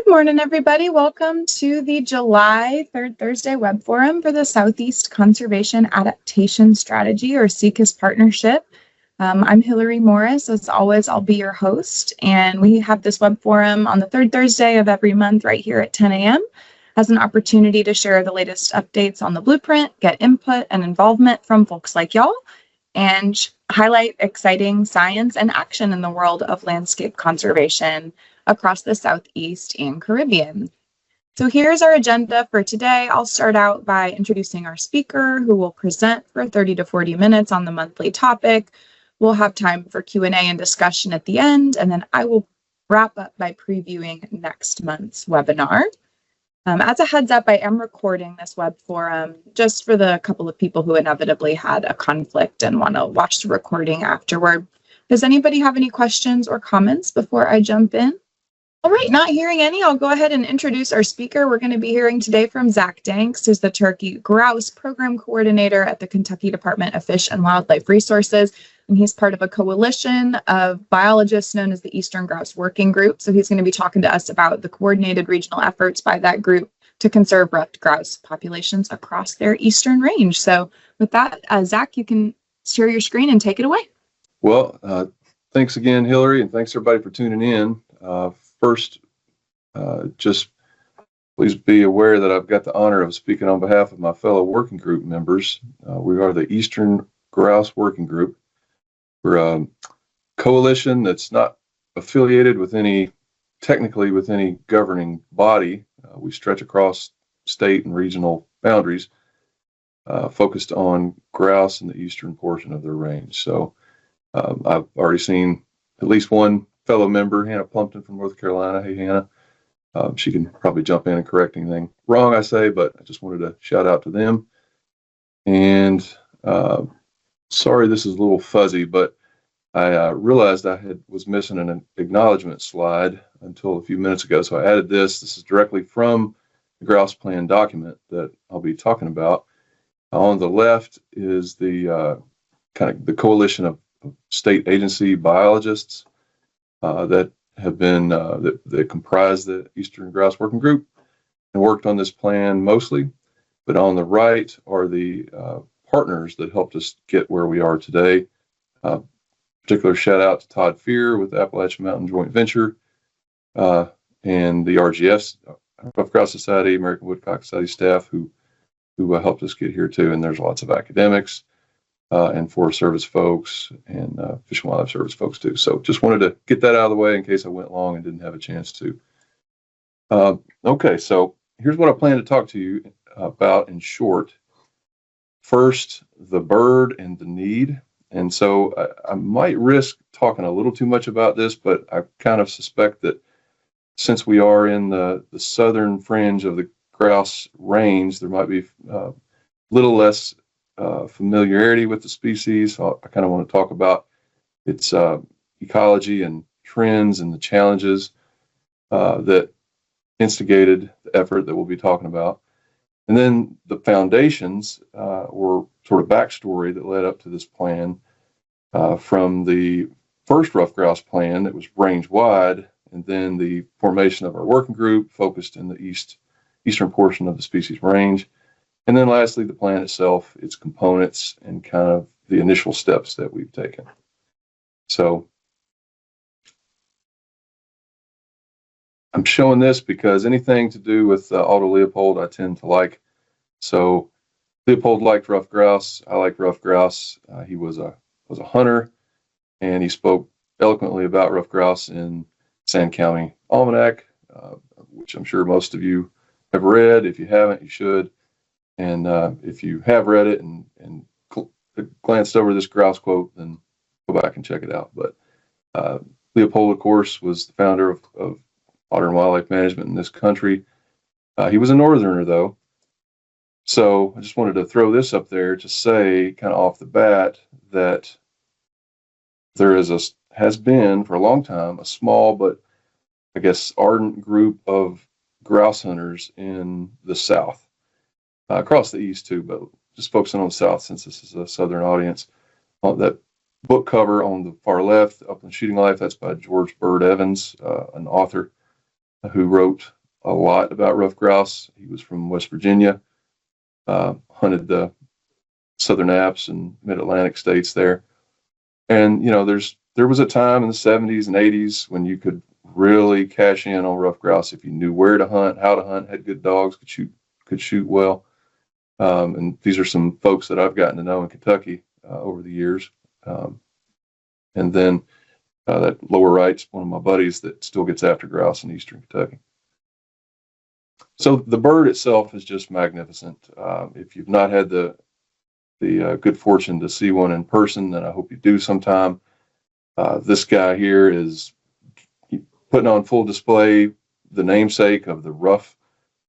morning, everybody. Welcome to the July 3rd Thursday Web Forum for the Southeast Conservation Adaptation Strategy, or SECAS partnership. I'm Hillary Morris. As always, I'll be your host, and we have this web forum on the third Thursday of every month right here at 10 a.m. as an opportunity to share the latest updates on the blueprint, get input and involvement from folks like y'all, and highlight exciting science and action in the world of landscape conservation across the Southeast and Caribbean. So here's our agenda for today. I'll start out by introducing our speaker, who will present for 30 to 40 minutes on the monthly topic. We'll have time for Q&A and discussion at the end, and then I will wrap up by previewing next month's webinar. As a heads up, I am recording this web forum just for the couple of people who inevitably had a conflict and want to watch the recording afterward. Does anybody have any questions or comments before I jump in? All right, not hearing any, I'll go ahead and introduce our speaker. We're going to be hearing today from Zak Danks, who's the Turkey-Grouse Program Coordinator at the Kentucky Department of Fish and Wildlife Resources, and he's part of a coalition of biologists known as the Eastern Grouse Working Group. So he's going to be talking to us about the coordinated regional efforts by that group to conserve ruffed grouse populations across their eastern range. So with that, Zak, you can share your screen and take it away. Well, thanks again, Hillary, and thanks everybody for tuning in. First, just please be aware that I've got the honor of speaking on behalf of my fellow working group members. We are the Eastern Grouse Working Group. We're a coalition that's not affiliated with technically with any governing body. We stretch across state and regional boundaries, focused on grouse in the eastern portion of their range. So I've already seen at least one fellow member, Hannah Plumpton from North Carolina. Hey, Hannah. She can probably jump in and correct anything wrong I say, but I just wanted to shout out to them. And sorry, this is a little fuzzy, but I realized I was missing an acknowledgement slide until a few minutes ago. So I added this. This is directly from the Grouse Plan document that I'll be talking about. On the left is the kind of the coalition of state agency biologists that have been that comprise the Eastern Grouse Working Group and worked on this plan mostly. But on the right are the partners that helped us get where we are today. Particular shout out to Todd Fear with the Appalachian Mountain Joint Venture and the RGS, Ruffed Grouse Society, American Woodcock Society staff who helped us get here too. And there's lots of academics and Forest Service folks and Fish and Wildlife Service folks too. So just wanted to get that out of the way in case I went long and didn't have a chance to. Okay, so here's what I plan to talk to you about in short. First, the bird and the need. And so I might risk talking a little too much about this, but I kind of suspect that since we are in the southern fringe of the grouse range, there might be a little less familiarity with the species. So I kind of want to talk about its ecology and trends and the challenges that instigated the effort that we'll be talking about. And then the foundations or sort of backstory that led up to this plan from the first ruffed grouse plan that was range wide, and then the formation of our working group focused in the eastern portion of the species range. And then lastly, the plan itself, its components, and kind of the initial steps that we've taken. So I'm showing this because anything to do with Aldo Leopold, I tend to like. So Leopold liked ruffed grouse. I like ruffed grouse. He was a hunter, and he spoke eloquently about ruffed grouse in Sand County Almanac, which I'm sure most of you have read. If you haven't, you should. And if you have read it and glanced over this grouse quote, then go back and check it out. But Leopold, of course, was the founder of modern wildlife management in this country. He was a northerner, though. So I just wanted to throw this up there to say, kind of off the bat, that there has been for a long time a small but I guess ardent group of grouse hunters in the South, across the East too, but just focusing on the South since this is a Southern audience. That book cover on the far left, Upland Shooting Life, that's by George Bird Evans, an author who wrote a lot about ruffed grouse. He was from West Virginia, hunted the southern Apps and mid-Atlantic states there. And, there was a time in the 70s and 80s when you could really cash in on ruffed grouse if you knew where to hunt, how to hunt, had good dogs, could shoot well. And these are some folks that I've gotten to know in Kentucky over the years. And then that lower right's one of my buddies that still gets after grouse in eastern Kentucky. So the bird itself is just magnificent. If you've not had the good fortune to see one in person, then I hope you do sometime. This guy here is putting on full display the namesake of the ruff,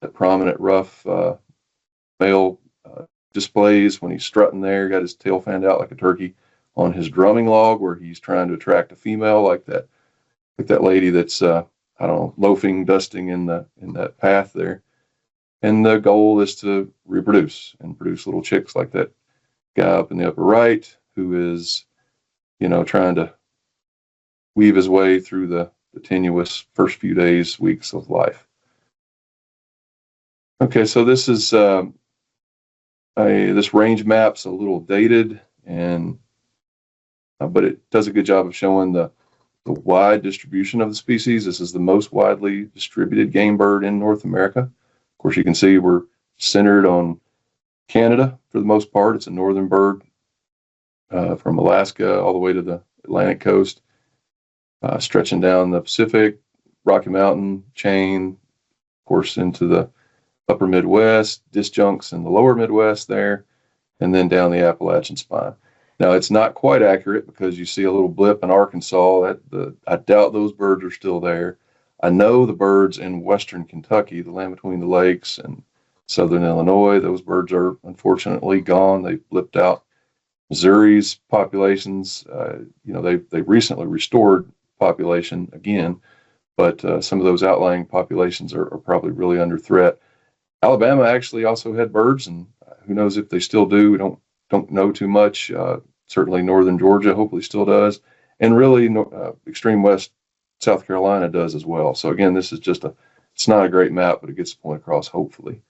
that prominent ruff male displays when he's strutting there, got his tail fanned out like a turkey on his drumming log, where he's trying to attract a female like that lady that's I don't know, loafing, dusting in that path there. And the goal is to reproduce and produce little chicks like that guy up in the upper right, who is, trying to weave his way through the tenuous first few days, weeks of life. Okay, so this is this range map's a little dated, and but it does a good job of showing the wide distribution of the species. This is the most widely distributed game bird in North America. Of course, you can see we're centered on Canada for the most part. It's a northern bird from Alaska all the way to the Atlantic coast, stretching down the Pacific, Rocky Mountain chain, of course, into the upper Midwest, disjuncts in the lower Midwest there, and then down the Appalachian spine. Now, it's not quite accurate because you see a little blip in Arkansas. I doubt those birds are still there. I know the birds in western Kentucky, the land between the lakes, and southern Illinois, those birds are unfortunately gone. They've blipped out. Missouri's populations, they recently restored population again, but some of those outlying populations are probably really under threat. Alabama actually also had birds, and who knows if they still do. We don't know too much. Certainly northern Georgia hopefully still does, and really extreme west South Carolina does as well. So again, this is it's not a great map, but it gets the point across hopefully.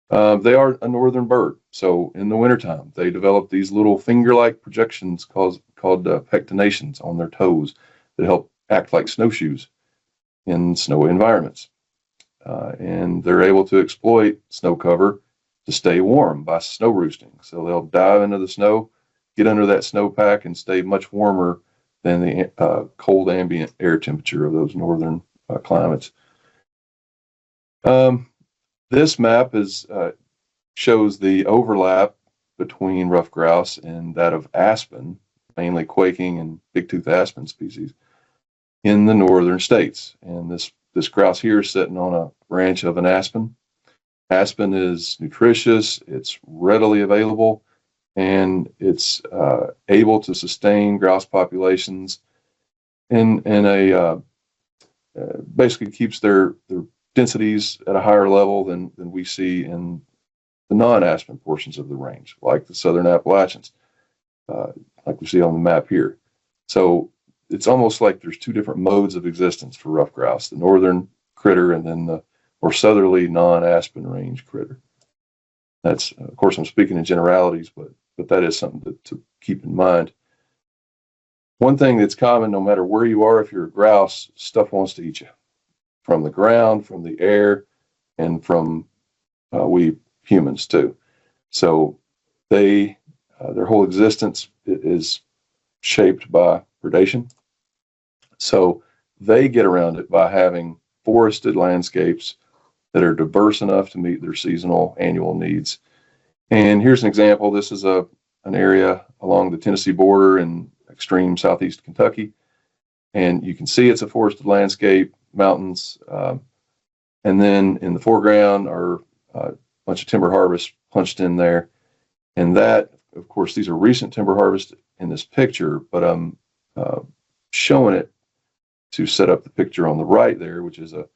They are a northern bird, so in the wintertime they develop these little finger-like projections called pectinations on their toes that help act like snowshoes in snowy environments. And they're able to exploit snow cover to stay warm by snow roosting. So they'll dive into the snow, get under that snowpack, and stay much warmer than the cold ambient air temperature of those northern climates. This map shows the overlap between ruffed grouse and that of aspen, mainly quaking and big-tooth aspen species, in the northern states. And this grouse here is sitting on a branch of an aspen. Aspen is nutritious, it's readily available, and it's able to sustain grouse populations in a basically keeps their densities at a higher level than we see in the non-aspen portions of the range, like the southern Appalachians, like we see on the map here. So it's almost like there's two different modes of existence for ruffed grouse, the northern critter and then the more southerly non-aspen range critter. That's, of course, I'm speaking in generalities, but that is something to keep in mind. One thing that's common, no matter where you are, if you're a grouse, stuff wants to eat you. From the ground, from the air, and from we humans too. So their whole existence is shaped by predation. So they get around it by having forested landscapes that are diverse enough to meet their seasonal annual needs. And here's an example. This is an area along the Tennessee border in extreme southeast Kentucky. And you can see it's a forested landscape, mountains, and then in the foreground are a bunch of timber harvests punched in there. And that, of course, these are recent timber harvests in this picture, but I'm showing it to set up the picture on the right there, which is a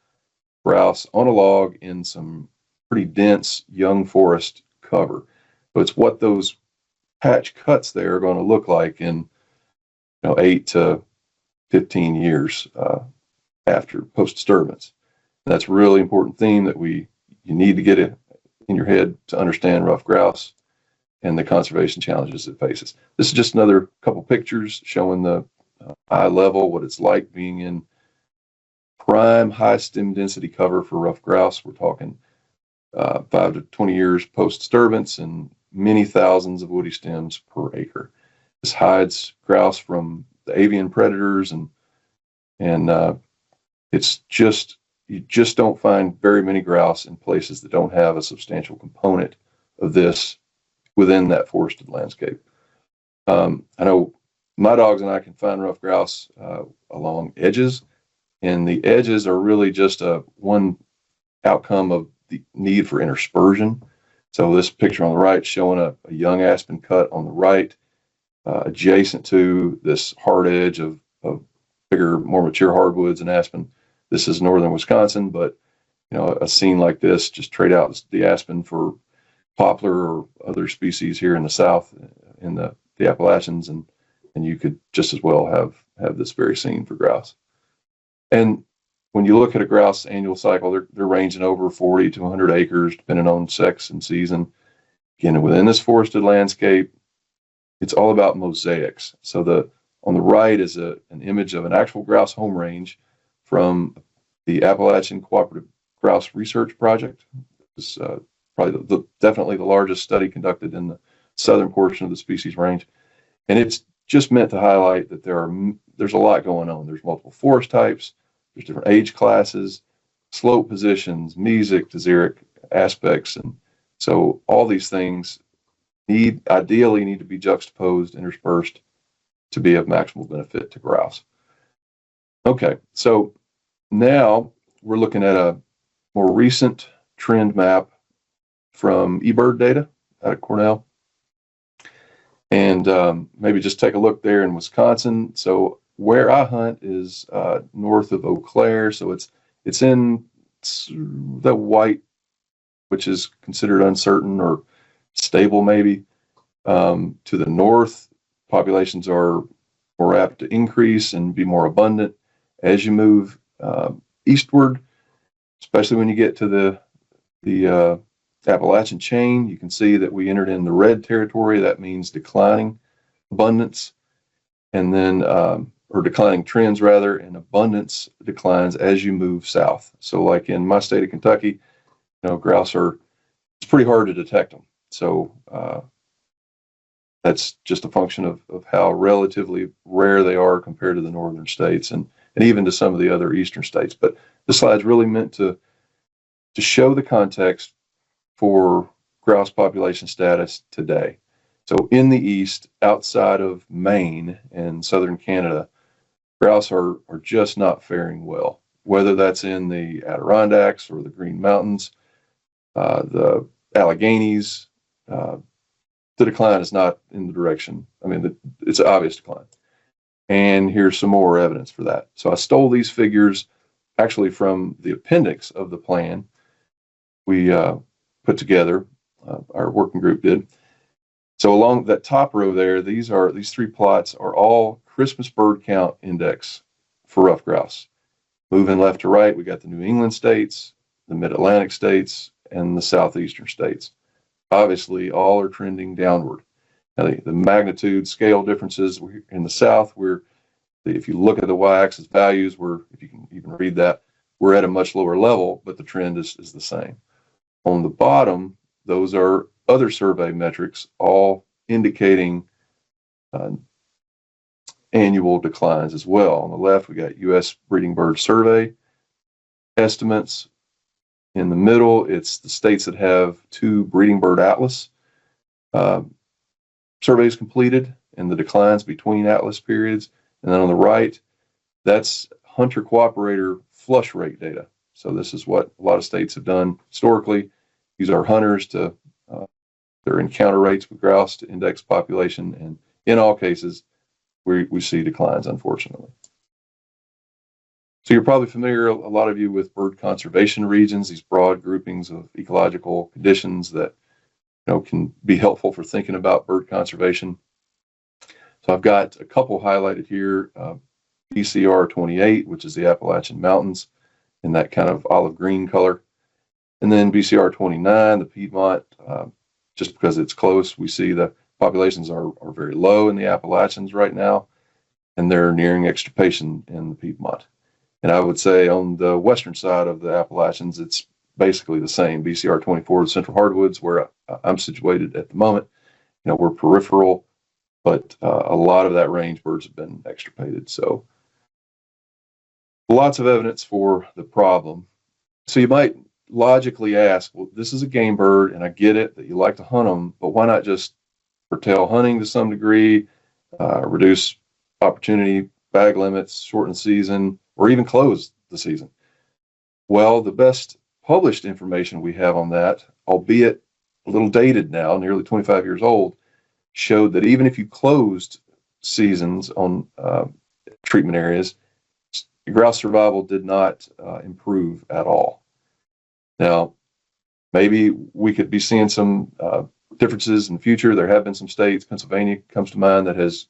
grouse on a log in some pretty dense young forest cover. So it's what those patch cuts there are going to look like in 8 to 15 years after post-disturbance. That's a really important theme that you need to get it in your head to understand ruffed grouse and the conservation challenges it faces. This is just another couple pictures showing the high level, what it's like being in prime high stem density cover for ruffed grouse. We're talking 5 to 20 years post disturbance and many thousands of woody stems per acre. This hides grouse from the avian predators, and it's just, you just don't find very many grouse in places that don't have a substantial component of this within that forested landscape. I know my dogs and I can find ruffed grouse along edges, and the edges are really just one outcome of the need for interspersion. So this picture on the right showing a young aspen cut on the right, adjacent to this hard edge of bigger, more mature hardwoods and aspen. This is northern Wisconsin, but a scene like this, just trade out the aspen for poplar or other species here in the south, in the Appalachians, and you could just as well have this very scene for grouse. And when you look at a grouse annual cycle, they're ranging over 40 to 100 acres, depending on sex and season. Again, within this forested landscape, it's all about mosaics. So on the right is an image of an actual grouse home range from the Appalachian Cooperative Grouse Research Project. It's probably definitely the largest study conducted in the southern portion of the species range. And it's just meant to highlight that there's a lot going on. There's multiple forest types, there's different age classes, slope positions, mesic to xeric aspects. And so all these things ideally need to be juxtaposed, interspersed to be of maximal benefit to grouse. Okay, so now we're looking at a more recent trend map from eBird data out of Cornell. And maybe just take a look there in Wisconsin. So where I hunt is north of Eau Claire. So it's in the white, which is considered uncertain or stable maybe. To the north, populations are more apt to increase and be more abundant as you move eastward, especially when you get to the Appalachian chain. You can see that we entered in the red territory. That means declining abundance, and then or declining trends rather, and abundance declines as you move south. So like in my state of Kentucky, grouse it's pretty hard to detect them. So that's just a function of how relatively rare they are compared to the northern states and even to some of the other eastern states. But this slide's really meant to show the context for grouse population status today. So in the east, outside of Maine and southern Canada, grouse are just not faring well, whether that's in the Adirondacks or the Green Mountains, the Alleghenies. The decline is not in the direction. I mean, it's an obvious decline. And here's some more evidence for that. So I stole these figures actually from the appendix of the plan we put together, our working group did. So along that top row there, these three plots are all Christmas bird count index for ruffed grouse. Moving left to right, we got the New England states, the Mid-Atlantic states, and the southeastern states. Obviously, all are trending downward. Now, the magnitude scale differences in the south, if you look at the y-axis values, if you can even read that, we're at a much lower level, but the trend is the same. On the bottom, those are other survey metrics, all indicating annual declines as well. On the left, we got U.S. Breeding Bird Survey estimates. In the middle, it's the states that have 2 breeding bird atlas surveys completed and the declines between atlas periods. And then on the right, that's hunter cooperator flush rate data. So this is what a lot of states have done historically. Use our hunters to their encounter rates with grouse to index population, and in all cases, we see declines, unfortunately. So you're probably familiar, a lot of you, with bird conservation regions, these broad groupings of ecological conditions that can be helpful for thinking about bird conservation. So I've got a couple highlighted here. PCR 28, which is the Appalachian Mountains. in that kind of olive green color. And then BCR 29, the Piedmont, just because it's close, we see the populations are very low in the Appalachians right now, and they're nearing extirpation in the Piedmont. And I would say on the western side of the Appalachians, it's basically the same. BCR 24, the central hardwoods, where I'm situated at the moment, we're peripheral, but a lot of that range birds have been extirpated. So lots of evidence for the problem. So you might logically ask, well, this is a game bird, and I get it that you like to hunt them, but why not just curtail hunting to some degree, reduce opportunity, bag limits, shorten the season, or even close the season? Well, the best published information we have on that, albeit a little dated now, nearly 25 years old, showed that even if you closed seasons on treatment areas, grouse survival did not improve at all. Now, maybe we could be seeing some differences in the future. There have been some states, Pennsylvania comes to mind, that has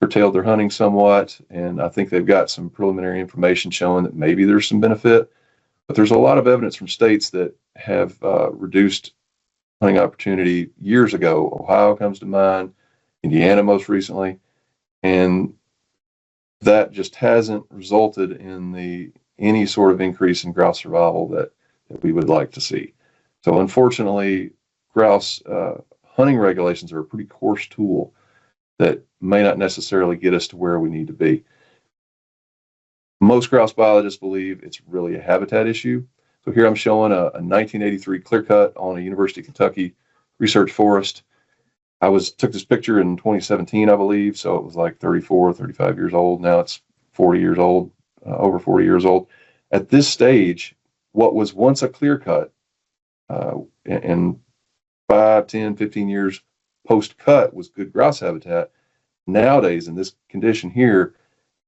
curtailed their hunting somewhat, and I think they've got some preliminary information showing that maybe there's some benefit. But there's a lot of evidence from states that have reduced hunting opportunity years ago. Ohio comes to mind, Indiana most recently, and that just hasn't resulted in any sort of increase in grouse survival that we would like to see. So unfortunately, grouse hunting regulations are a pretty coarse tool that may not necessarily get us to where we need to be. Most grouse biologists believe it's really a habitat issue. So here I'm showing a 1983 clear cut on a University of Kentucky research forest. I took this picture in 2017, I believe, so it was like 34, 35 years old. Now it's 40 years old, over 40 years old. At this stage, what was once a clear cut, and 5, 10, 15 years post-cut was good grouse habitat. Nowadays, in this condition here,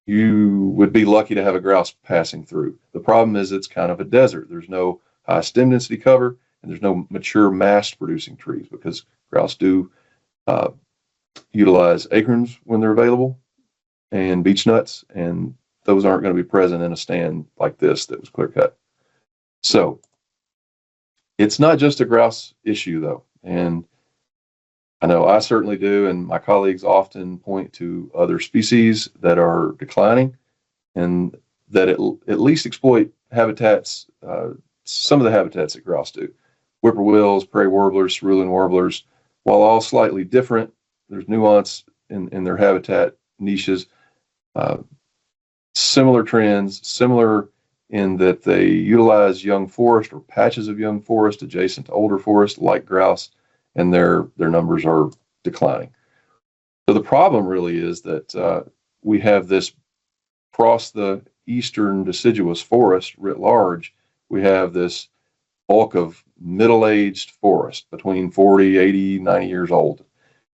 you would be lucky to have a grouse passing through. The problem is it's kind of a desert. There's no high stem density cover, and there's no mature mast-producing trees, because grouse do utilize acorns when they're available, and beech nuts, and those aren't going to be present in a stand like this that was clear cut. So it's not just a grouse issue, though, and I know I certainly do, and my colleagues often point to other species that are declining and that at least exploit habitats, some of the habitats that grouse do. Whippoorwills, prairie warblers, cerulean warblers, while all slightly different, there's nuance in their habitat niches. Similar trends, similar in that they utilize young forest or patches of young forest adjacent to older forest like grouse, and their numbers are declining. So the problem really is that we have this across the eastern deciduous forest writ large, we have this bulk of middle-aged forest between 40, 80, 90 years old.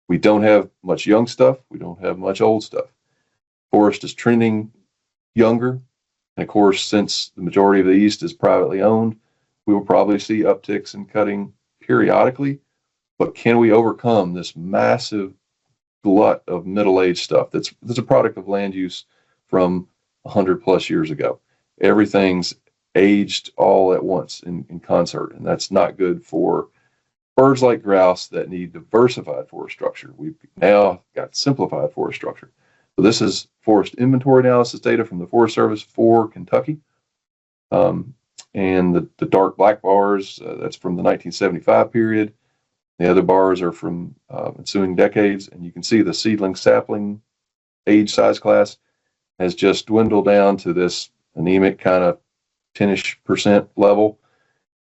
We don't have much young stuff. We don't have much old stuff. Forest is trending younger. And of course, since the majority of the East is privately owned, we will probably see upticks in cutting periodically. But can we overcome this massive glut of middle-aged stuff that's a product of land use from 100 plus years ago? Everything's aged all at once in concert, and that's not good for birds like grouse that need diversified forest structure. We've now got simplified forest structure. So this is forest inventory analysis data from the Forest Service for Kentucky. And the dark black bars, that's from the 1975 period. The other bars are from ensuing decades, and you can see the seedling sapling age size class has just dwindled down to this anemic kind of 10-ish% level.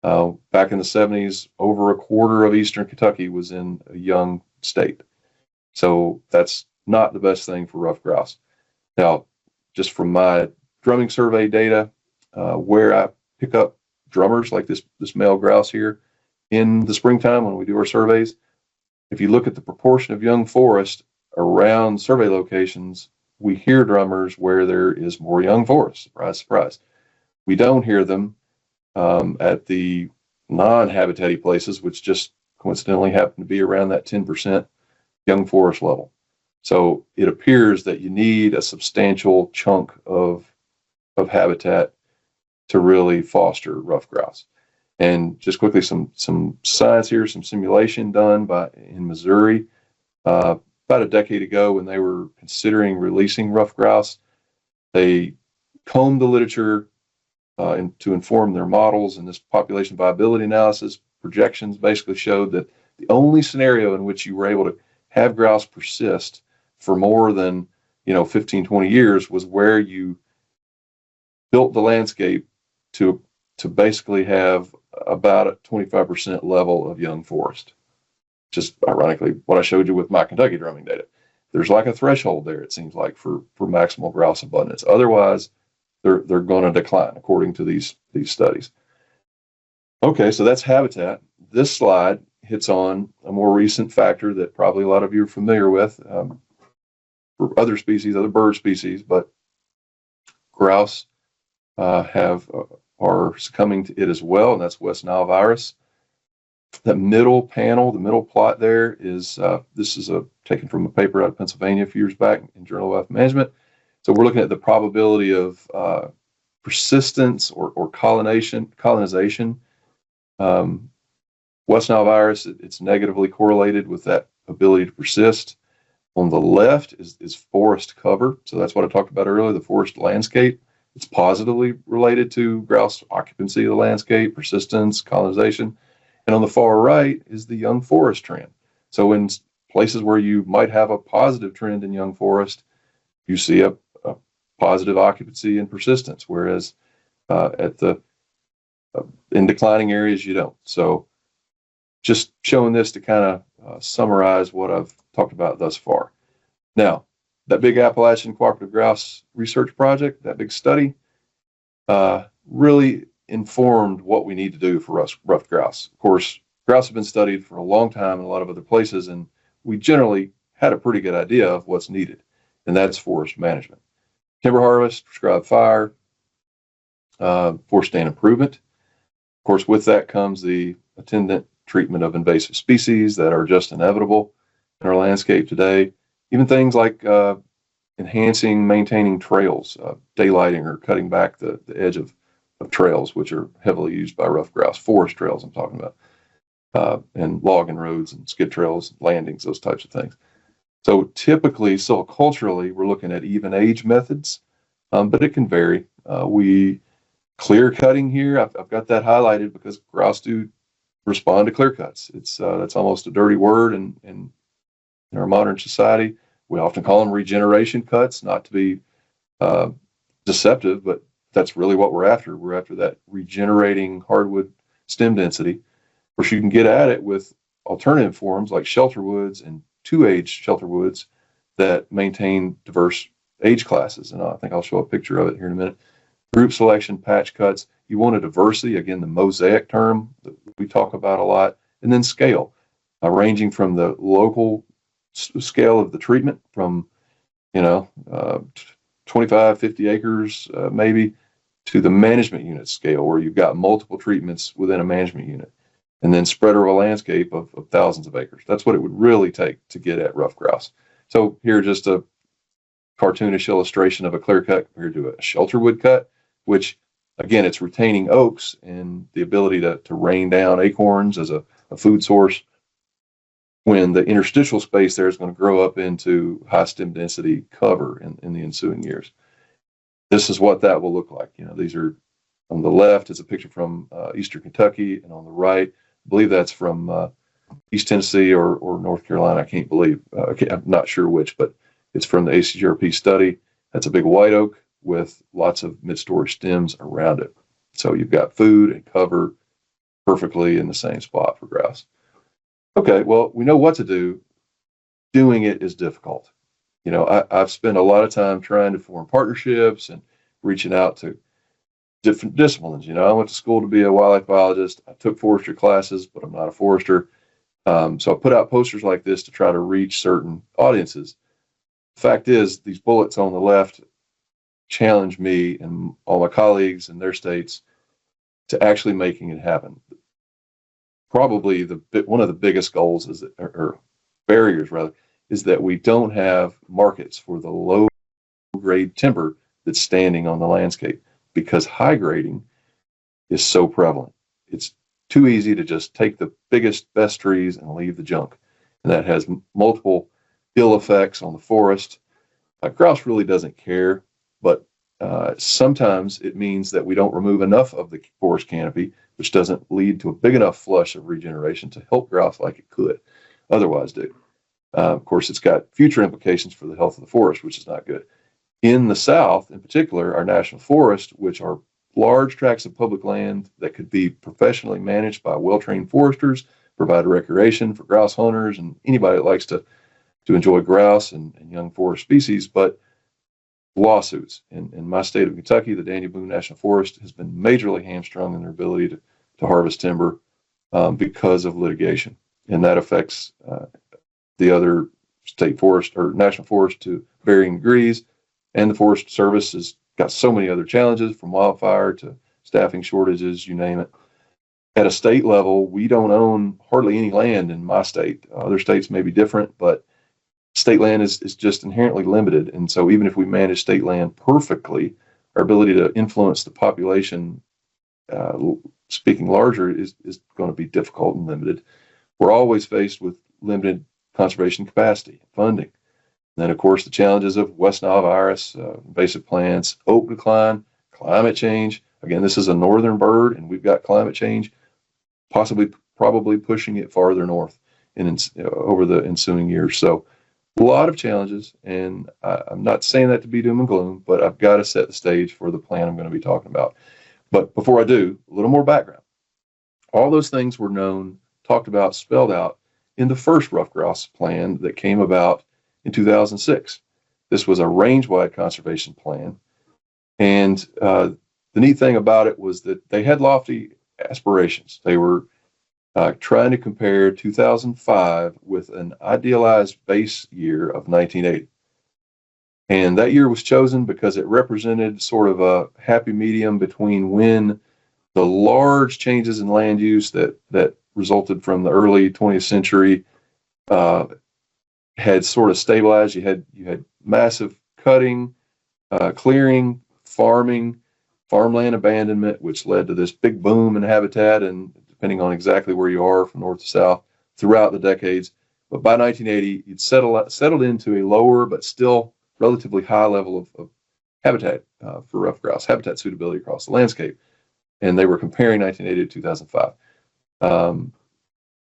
Back in the 70s, over a quarter of eastern Kentucky was in a young state. So that's not the best thing for ruffed grouse. Now, just from my drumming survey data, where I pick up drummers like this male grouse here in the springtime when we do our surveys, if you look at the proportion of young forest around survey locations, we hear drummers where there is more young forest. Surprise, surprise. We don't hear them at the non-habitat-y places, which just coincidentally happen to be around that 10% young forest level. So it appears that you need a substantial chunk of habitat to really foster ruffed grouse. And just quickly, some science here, some simulation done in Missouri about a decade ago when they were considering releasing ruffed grouse. They combed the literature to inform their models, and this population viability analysis projections basically showed that the only scenario in which you were able to have grouse persist for more than 15, 20 years was where you built the landscape to basically have about a 25% level of young forest. Just ironically, what I showed you with my Kentucky drumming data. There's like a threshold there, it seems like, for maximal grouse abundance. Otherwise, they're going to decline according to these studies. Okay, so that's habitat. This slide hits on a more recent factor that probably a lot of you are familiar with for other species, other bird species, but grouse are succumbing to it as well, and that's West Nile virus. That middle panel, the middle plot there is, this is taken from a paper out of Pennsylvania a few years back in Journal of Wildlife Management. So we're looking at the probability of persistence or colonization. West Nile virus, it's negatively correlated with that ability to persist. On the left is forest cover. So that's what I talked about earlier, the forest landscape. It's positively related to grouse occupancy of the landscape, persistence, colonization. And on the far right is the young forest trend. So in places where you might have a positive trend in young forest, you see a positive occupancy and persistence, whereas in declining areas you don't. So just showing this to kind of summarize what I've talked about thus far. Now, that big Appalachian Cooperative Grouse Research Project, that big study, really informed what we need to do for ruffed grouse. Of course, grouse have been studied for a long time in a lot of other places, and we generally had a pretty good idea of what's needed, and that's forest management. Timber harvest, prescribed fire, forest stand improvement. Of course, with that comes the attendant treatment of invasive species that are just inevitable in our landscape today. Even things like enhancing, maintaining trails, daylighting or cutting back the edge of trails, which are heavily used by ruffed grouse, forest trails I'm talking about, and logging roads and skid trails, landings, those types of things. So typically, silviculturally, we're looking at even age methods, but it can vary. We clear cutting here, I've got that highlighted because grouse do respond to clear cuts. That's almost a dirty word in our modern society. We often call them regeneration cuts, not to be deceptive, but that's really what we're after. We're after that regenerating hardwood stem density. Of course, you can get at it with alternative forms like shelter woods and two-age shelter woods that maintain diverse age classes. And I think I'll show a picture of it here in a minute. Group selection, patch cuts. You want a diversity, again, the mosaic term that we talk about a lot, and then scale, ranging from the local scale of the treatment from 25, 50 acres maybe to the management unit scale where you've got multiple treatments within a management unit, and then spread over a landscape of thousands of acres. That's what it would really take to get at ruffed grouse. So here just a cartoonish illustration of a clear cut compared to a shelter wood cut, which again, it's retaining oaks and the ability to rain down acorns as a food source, when the interstitial space there is going to grow up into high stem density cover in the ensuing years. This is what that will look like. These are, on the left is a picture from Eastern Kentucky, and on the right, I believe that's from East Tennessee or North Carolina. I can't believe, I'm not sure which, but it's from the ACGRP study. That's a big white oak with lots of mid-story stems around it. So you've got food and cover perfectly in the same spot for grouse. Okay, well, we know what to do. Doing it is difficult. I've spent a lot of time trying to form partnerships and reaching out to different disciplines. I went to school to be a wildlife biologist. I took forestry classes, but I'm not a forester. So I put out posters like this to try to reach certain audiences. The fact is, these bullets on the left challenge me and all my colleagues in their states to actually making it happen. Probably one of the biggest goals is that, or barriers rather, is that we don't have markets for the low grade timber that's standing on the landscape, because high grading is so prevalent. It's too easy to just take the biggest, best trees and leave the junk. And that has multiple ill effects on the forest. Grouse really doesn't care, but sometimes it means that we don't remove enough of the forest canopy, which doesn't lead to a big enough flush of regeneration to help grouse like it could otherwise do. Of course, it's got future implications for the health of the forest, which is not good. In the South, in particular, our national forests, which are large tracts of public land that could be professionally managed by well-trained foresters, provide recreation for grouse hunters and anybody that likes to enjoy grouse and young forest species, but lawsuits. In my state of Kentucky, the Daniel Boone National Forest has been majorly hamstrung in their ability to harvest timber because of litigation. And that affects the other state forest or national forest to varying degrees. And the Forest Service has got so many other challenges, from wildfire to staffing shortages, you name it. At a state level, we don't own hardly any land in my state. Other states may be different, but state land is just inherently limited. And so even if we manage state land perfectly, our ability to influence the population, speaking larger, is going to be difficult and limited. We're always faced with limited conservation capacity, funding. And then, of course, the challenges of West Nile virus, invasive plants, oak decline, climate change. Again, this is a northern bird, and we've got climate change probably pushing it farther north over the ensuing years. So a lot of challenges, and I'm not saying that to be doom and gloom, but I've got to set the stage for the plan I'm going to be talking about. But before I do, a little more background. All those things were known, talked about, spelled out in the first ruffed grouse plan that came about in 2006. This was a range-wide conservation plan. And the neat thing about it was that they had lofty aspirations. They were trying to compare 2005 with an idealized base year of 1980. And that year was chosen because it represented sort of a happy medium between when the large changes in land use that resulted from the early 20th century had sort of stabilized. You had massive cutting, clearing, farming, farmland abandonment, which led to this big boom in habitat, and depending on exactly where you are from north to south throughout the decades. But by 1980, you'd settled into a lower but still relatively high level of habitat for ruffed grouse, habitat suitability across the landscape. And they were comparing 1980 to 2005.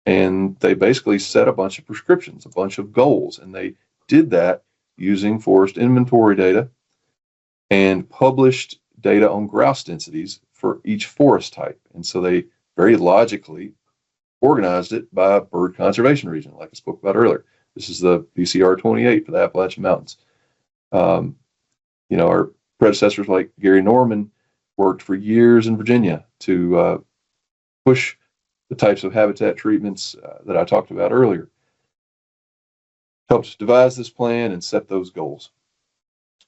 And they basically set a bunch of prescriptions, a bunch of goals. And they did that using forest inventory data and published data on grouse densities for each forest type. And so they very logically organized it by bird conservation region, like I spoke about earlier. This is the PCR 28 for the Appalachian Mountains. Our predecessors like Gary Norman worked for years in Virginia to push the types of habitat treatments that I talked about earlier. Helped devise this plan and set those goals.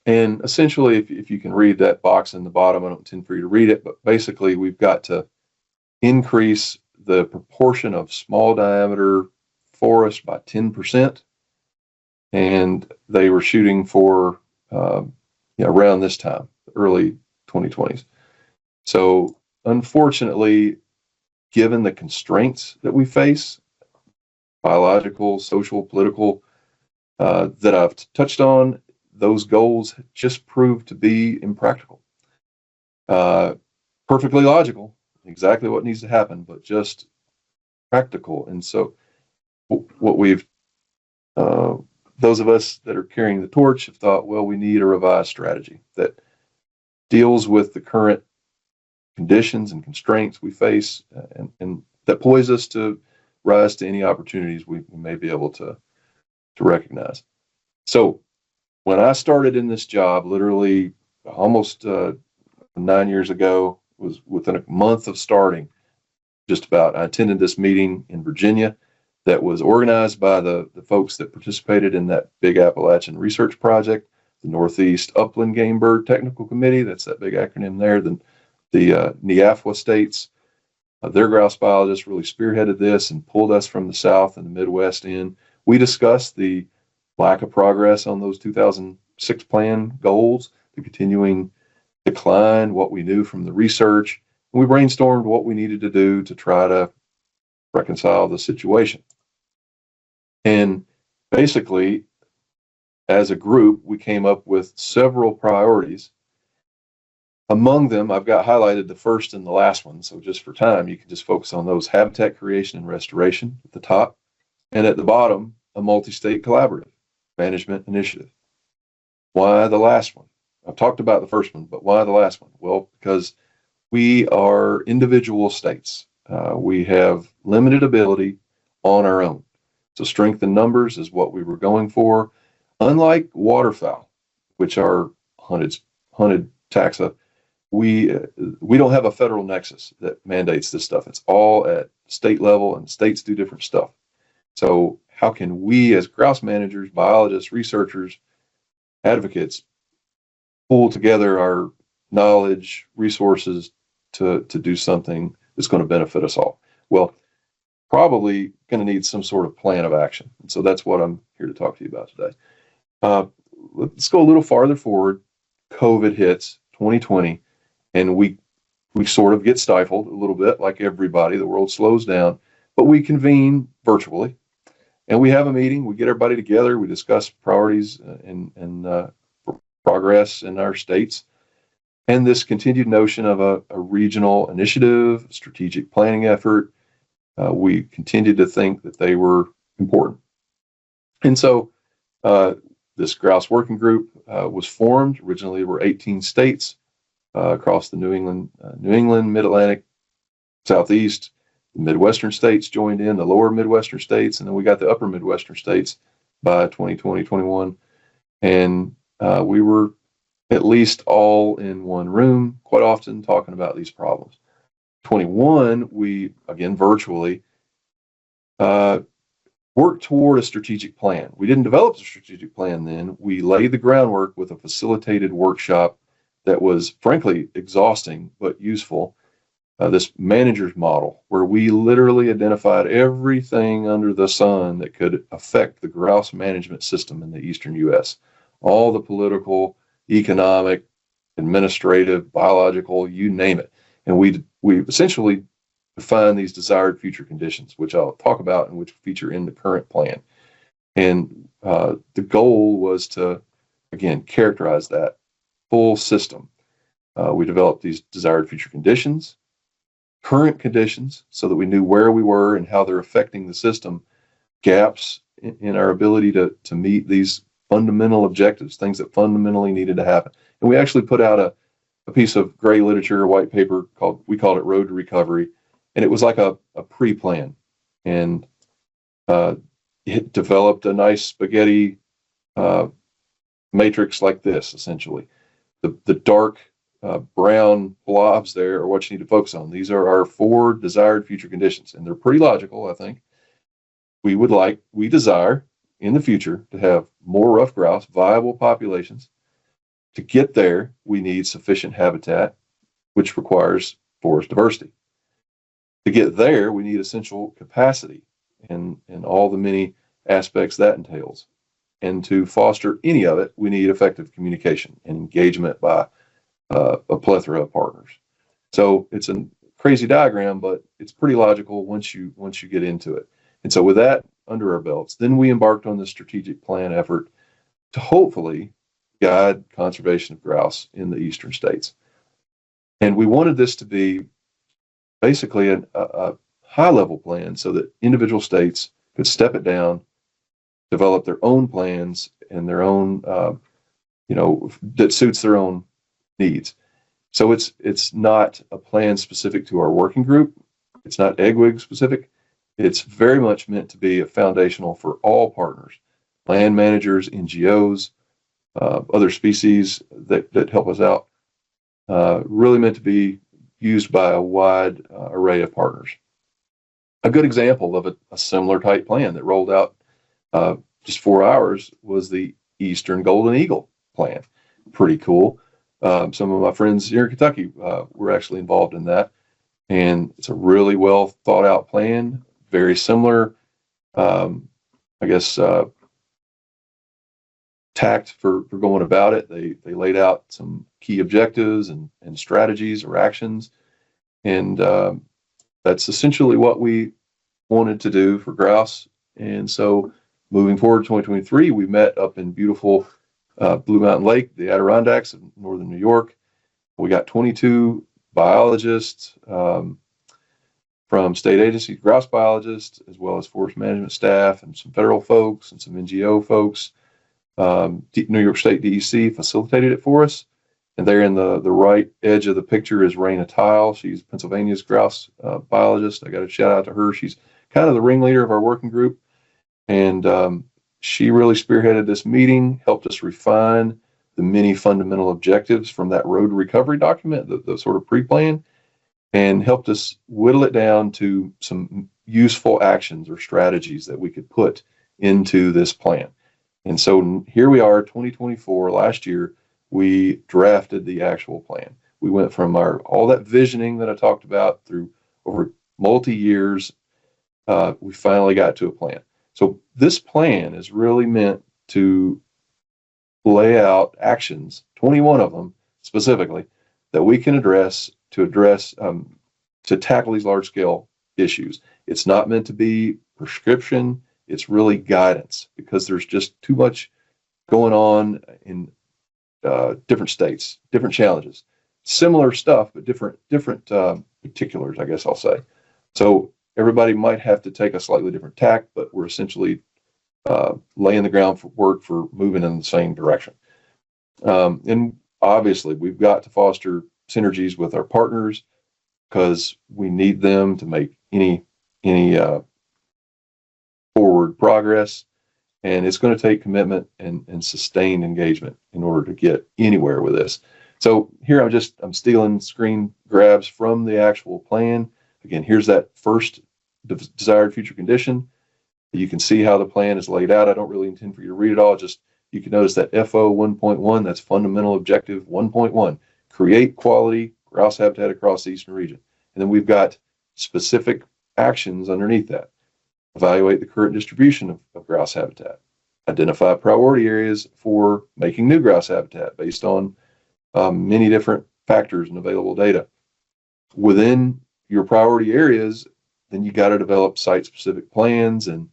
And essentially, if you can read that box in the bottom, I don't intend for you to read it, but basically we've got to increase the proportion of small diameter forest by 10%. And they were shooting for around this time, early 2020s. So unfortunately, given the constraints that we face, biological, social, political, that I've touched on, those goals just proved to be impractical. Perfectly logical, exactly what needs to happen, but just practical. And so what those of us that are carrying the torch have thought, well, we need a revised strategy that deals with the current conditions and constraints we face, and that poise us to rise to any opportunities we may be able to recognize. So when I started in this job, literally almost 9 years ago, was within a month of starting, just about, I attended this meeting in Virginia that was organized by the folks that participated in that big Appalachian research project, the Northeast Upland Game Bird Technical Committee, that's that big acronym there, the NEAFWA states. Their grouse biologists really spearheaded this and pulled us from the South and the Midwest in. We discussed the lack of progress on those 2006 plan goals, the continuing decline, what we knew from the research, We brainstormed what we needed to do to try to reconcile the situation. And basically, as a group, we came up with several priorities. Among them, I've got highlighted the first and the last one. So just for time, you can just focus on those: habitat creation and restoration at the top. And at the bottom, a multi-state collaborative management initiative. Why the last one? I've talked about the first one, but why the last one? Well, because we are individual states. We have limited ability on our own. So strength in numbers is what we were going for. Unlike waterfowl, which are hunted taxa, we don't have a federal nexus that mandates this stuff. It's all at state level, and states do different stuff. So how can we, as grouse managers, biologists, researchers, advocates, pull together our knowledge, resources to do something that's going to benefit us all? Well, probably going to need some sort of plan of action. And so that's what I'm here to talk to you about today. Let's go a little farther forward. COVID hits 2020, and we sort of get stifled a little bit, like everybody. The world slows down, but we convene virtually, and we have a meeting. We get everybody together. We discuss priorities and progress in our states, and this continued notion of a regional initiative, strategic planning effort. We continued to think that they were important, and so this grouse working group was formed. Originally, there were 18 states across the New England, Mid-Atlantic, Southeast. The Midwestern states joined in, the lower Midwestern states, and then we got the upper Midwestern states by 2020, 21. And we were at least all in one room, quite often talking about these problems. 21, we, again, virtually, worked toward a strategic plan. We didn't develop the strategic plan then. We laid the groundwork with a facilitated workshop that was, frankly, exhausting but useful. This manager's model, where we literally identified everything under the sun that could affect the grouse management system in the eastern U.S. All the political, economic, administrative, biological, you name it. And we essentially define these desired future conditions, which I'll talk about and which feature in the current plan. And the goal was to, again, characterize that full system. We developed these desired future conditions, current conditions, so that we knew where we were and how they're affecting the system, gaps in our ability to meet these fundamental objectives, things that fundamentally needed to happen. And we actually put out a piece of gray literature, a white paper we called it Road to Recovery. And it was like a pre-plan. And it developed a nice spaghetti matrix like this, essentially. The dark brown blobs there are what you need to focus on. These are our 4 desired future conditions, and they're pretty logical, I think. We desire in the future to have more ruffed grouse, viable populations. To get there, we need sufficient habitat, which requires forest diversity. To get there, we need essential capacity and all the many aspects that entails. And to foster any of it, we need effective communication and engagement by a plethora of partners. So it's a crazy diagram, but it's pretty logical once you get into it. And so with that under our belts, then we embarked on this strategic plan effort to hopefully guide conservation of grouse in the eastern states. And we wanted this to be basically a high-level plan so that individual states could step it down, develop their own plans and their own, that suits their own needs. So it's not a plan specific to our working group. It's not EGWIG specific. It's very much meant to be a foundational for all partners, land managers, NGOs, other species that help us out. Really meant to be used by a wide array of partners. A good example of a similar type plan that rolled out just 4 hours was the Eastern Golden Eagle plan. Pretty cool. Some of my friends here in Kentucky were actually involved in that. And it's a really well thought out plan, very similar, tact for going about it. They laid out some key objectives and strategies or actions. And that's essentially what we wanted to do for grouse. And so moving forward, 2023, we met up in beautiful Blue Mountain Lake, the Adirondacks of northern New York. We got 22 biologists from state agencies, grouse biologists, as well as forest management staff and some federal folks and some NGO folks. New York State DEC facilitated it for us. And there in the right edge of the picture is Raina Tile. She's Pennsylvania's grouse biologist. I got a shout out to her. She's kind of the ringleader of our working group. And she really spearheaded this meeting, helped us refine the many fundamental objectives from that road recovery document, the sort of pre-plan, and helped us whittle it down to some useful actions or strategies that we could put into this plan. And so here we are, 2024, last year, we drafted the actual plan. We went from all that visioning that I talked about through over multi-years. We finally got to a plan. So this plan is really meant to lay out actions, 21 of them specifically, that we can address to tackle these large scale issues. It's not meant to be prescription. It's really guidance, because there's just too much going on in different states, different challenges, similar stuff, but different particulars, I guess I'll say. So everybody might have to take a slightly different tack, but we're essentially laying the groundwork for moving in the same direction. And obviously, we've got to foster synergies with our partners, because we need them to make any forward progress. And it's going to take commitment and sustained engagement in order to get anywhere with this. So here I'm stealing screen grabs from the actual plan. Again, here's that first desired future condition. You can see how the plan is laid out. I don't really intend for you to read it all. Just you can notice that FO 1.1, that's fundamental objective 1.1, create quality grouse habitat across the eastern region. And then we've got specific actions underneath that. Evaluate the current distribution of grouse habitat. Identify priority areas for making new grouse habitat based on many different factors and available data. Within your priority areas, then you got to develop site-specific plans and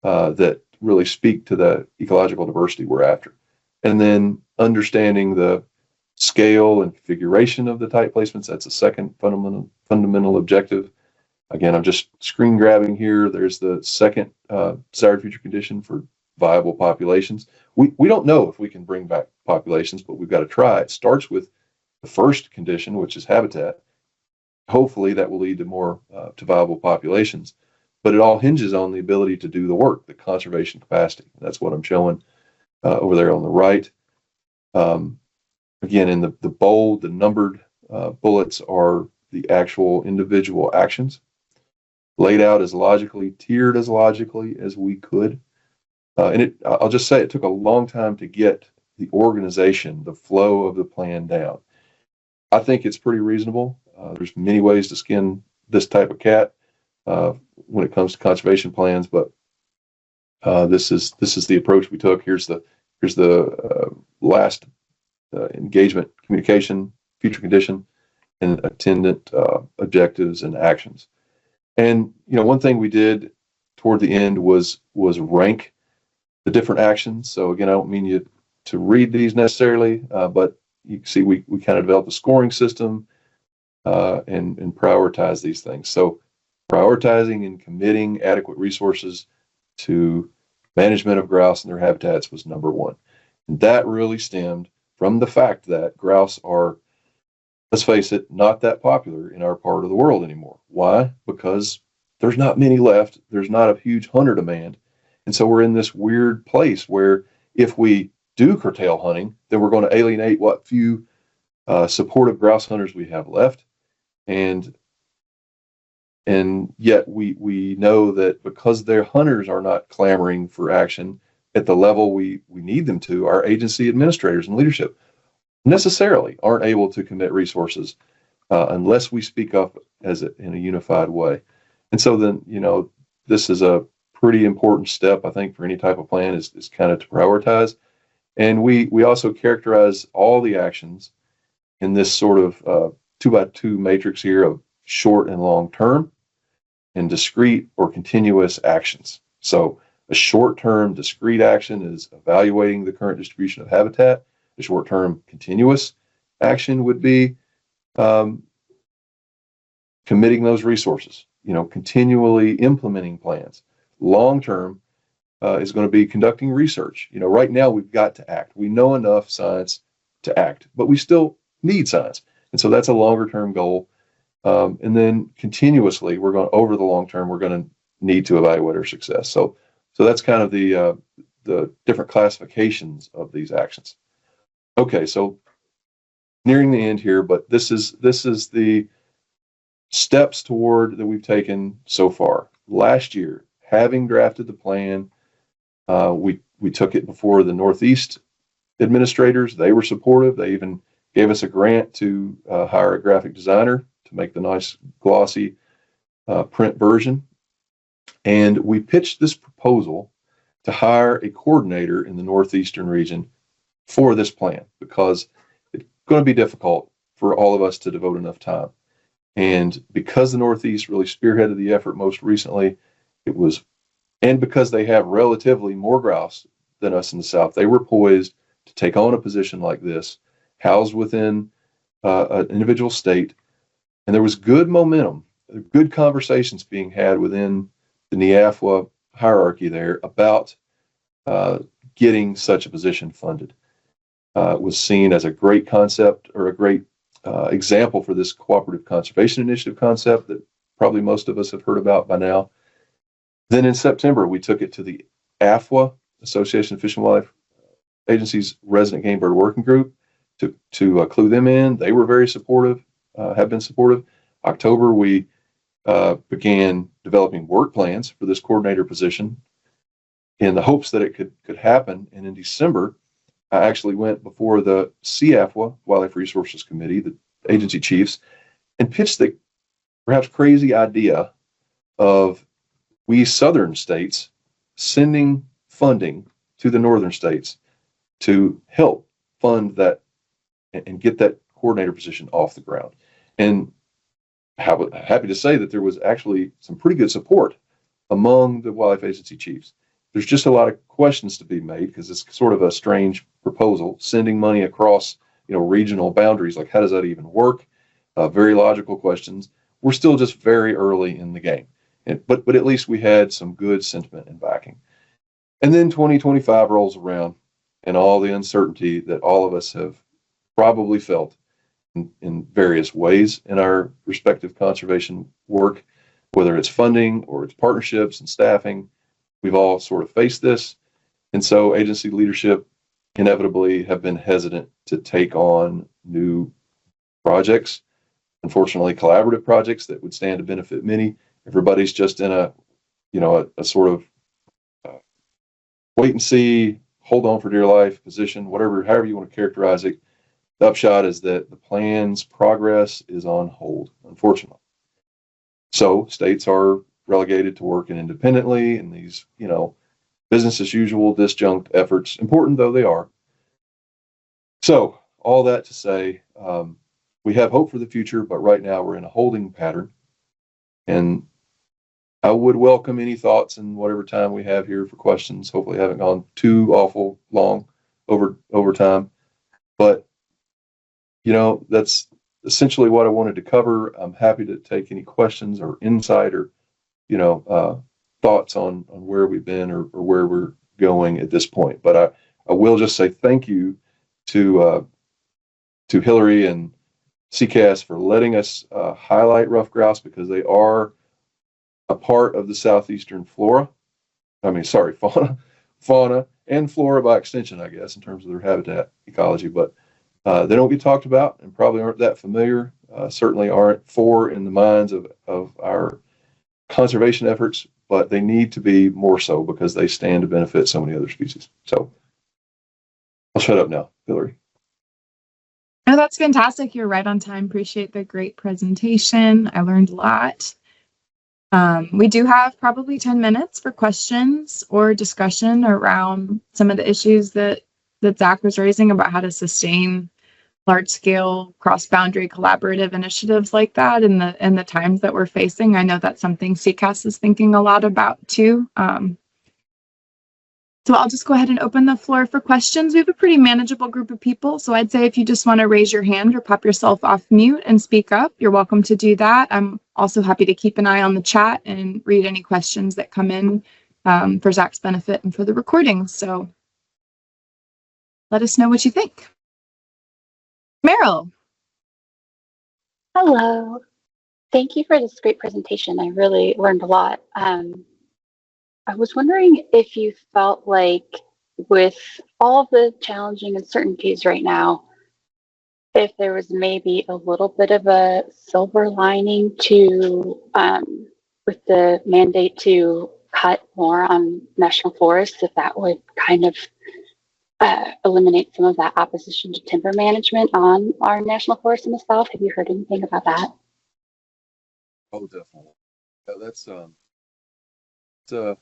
that really speak to the ecological diversity we're after. And then understanding the scale and configuration of the type placements, that's a second fundamental objective. Again, I'm just screen grabbing here. There's the second desired future condition for viable populations. We don't know if we can bring back populations, but we've got to try. It starts with the first condition, which is habitat. Hopefully that will lead to more to viable populations, but it all hinges on the ability to do the work, the conservation capacity. That's what I'm showing over there on the right. Again, in the bold, the numbered bullets are the actual individual actions, laid out as logically, tiered as logically as we could. I'll just say it took a long time to get the organization, the flow of the plan down. I think it's pretty reasonable. There's many ways to skin this type of cat when it comes to conservation plans, but this is the approach we took. Here's the last engagement, communication, future condition, and attendant objectives and actions. And one thing we did toward the end was rank the different actions. So again, I don't mean you to read these necessarily, but you can see we kind of developed a scoring system and prioritize these things. So prioritizing and committing adequate resources to management of grouse and their habitats was number one. And that really stemmed from the fact that grouse are, let's face it, not that popular in our part of the world anymore. Why? Because there's not many left. There's not a huge hunter demand. And so we're in this weird place where if we do curtail hunting, then we're going to alienate what few supportive grouse hunters we have left. And yet we know that because their hunters are not clamoring for action at the level we need them to, our agency administrators and leadership necessarily aren't able to commit resources unless we speak up in a unified way. And so then, this is a pretty important step, I think, for any type of plan is kind of to prioritize. And we also characterize all the actions in this sort of 2x2 matrix here of short and long term, and discrete or continuous actions. So a short-term discrete action is evaluating the current distribution of habitat. A short-term continuous action would be committing those resources, continually implementing plans. Long-term is going to be conducting research. Right now we've got to act. We know enough science to act, but we still need science. And so that's a longer-term goal. And then continuously, over the long term, we're going to need to evaluate our success. So that's kind of the different classifications of these actions. Okay, so nearing the end here, but this is the steps toward that we've taken so far. Last year, having drafted the plan, we took it before the Northeast administrators. They were supportive. They even gave us a grant to hire a graphic designer to make the nice glossy print version. And we pitched this proposal to hire a coordinator in the Northeastern region for this plan, because it's going to be difficult for all of us to devote enough time. And because the Northeast really spearheaded the effort most recently, and because they have relatively more grouse than us in the South, they were poised to take on a position like this, housed within an individual state. And there was good momentum, good conversations being had within the NEAFWA hierarchy there about getting such a position funded. It was seen as a great concept, or a great example for this cooperative conservation initiative concept that probably most of us have heard about by now. Then in September, we took it to the AFWA, Association of Fish and Wildlife Agencies Resident Game Bird Working Group, to clue them in. They were very supportive, have been supportive. October, we began developing work plans for this coordinator position in the hopes that it could happen. And in December, I actually went before the CAFWA, Wildlife Resources Committee, the agency chiefs, and pitched the perhaps crazy idea of we southern states sending funding to the northern states to help fund that and get that coordinator position off the ground. And happy to say that there was actually some pretty good support among the wildlife agency chiefs. There's just a lot of questions to be made, because it's sort of a strange proposal, sending money across regional boundaries. Like, how does that even work? Very logical questions. We're still just very early in the game, but at least we had some good sentiment and backing. And then 2025 rolls around, and all the uncertainty that all of us have probably felt in various ways in our respective conservation work, whether it's funding or it's partnerships and staffing. We've all sort of faced this. And so agency leadership inevitably have been hesitant to take on new projects. Unfortunately, collaborative projects that would stand to benefit many. Everybody's just in a sort of wait and see, hold on for dear life position, however you want to characterize it. The upshot is that the plan's progress is on hold, unfortunately. So states are relegated to working independently in these, business as usual, disjunct efforts, important though they are. So all that to say, we have hope for the future, but right now we're in a holding pattern. And I would welcome any thoughts in whatever time we have here for questions. Hopefully I haven't gone too awful long over time, but that's essentially what I wanted to cover. I'm happy to take any questions or insight or thoughts on where we've been or where we're going at this point. But I will just say thank you to Hillary and SECAS for letting us highlight ruffed grouse, because they are a part of the southeastern fauna and flora by extension, I guess, in terms of their habitat ecology. But they don't get talked about and probably aren't that familiar, certainly aren't in the minds of our conservation efforts, but they need to be more so, because they stand to benefit so many other species. So I'll shut up now, Hillary. Oh, that's fantastic. You're right on time. Appreciate the great presentation. I learned a lot. We do have probably 10 minutes for questions or discussion around some of the issues that Zak was raising about how to sustain large-scale cross-boundary collaborative initiatives like that in the times that we're facing. I know that's something SECAS is thinking a lot about too. So I'll just go ahead and open the floor for questions. We have a pretty manageable group of people, so I'd say if you just want to raise your hand or pop yourself off mute and speak up, you're welcome to do that. I'm also happy to keep an eye on the chat and read any questions that come in for Zak's benefit and for the recording. So let us know what you think. Meryl. Hello. Thank you for this great presentation. I really learned a lot. I was wondering if you felt like with all of the challenging uncertainties right now, if there was maybe a little bit of a silver lining to, with the mandate to cut more on national forests, if that would kind of eliminate some of that opposition to timber management on our national forests in the South. Have you heard anything about that? Oh, definitely. Yeah,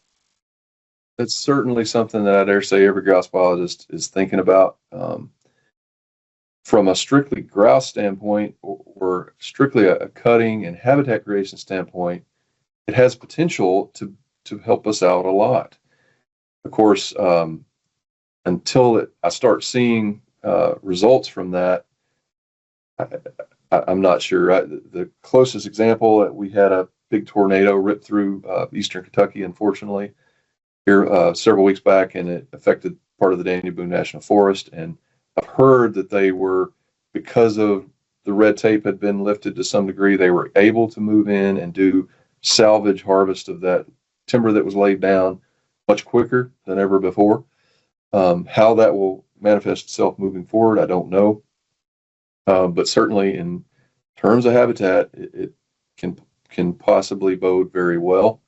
that's certainly something that I dare say every grouse biologist is thinking about. From a strictly grouse standpoint, or strictly a cutting and habitat creation standpoint, it has potential to help us out a lot. Of course, until I start seeing results from that, I'm not sure. The closest example, we had a big tornado rip through eastern Kentucky, unfortunately, here several weeks back, and it affected part of the Daniel Boone National Forest. And I've heard that they were, because of the red tape had been lifted to some degree, they were able to move in and do salvage harvest of that timber that was laid down much quicker than ever before. How that will manifest itself moving forward, I don't know. But certainly in terms of habitat, it can possibly bode very well.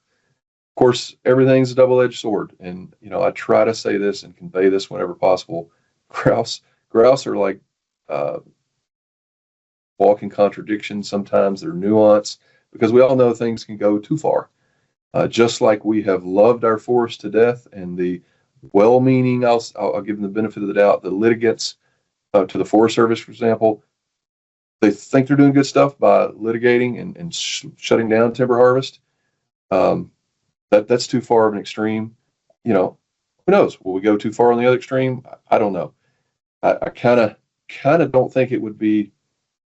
Of course, everything's a double-edged sword, and I try to say this and convey this whenever possible. Grouse are like walking contradictions. Sometimes they're nuanced because we all know things can go too far. Just like we have loved our forests to death, and the well-meaning, I'll give them the benefit of the doubt, the litigants to the Forest Service, for example, they think they're doing good stuff by litigating and shutting down timber harvest. That's too far of an extreme. Who knows? Will we go too far on the other extreme? I don't know. I kind of don't think it would be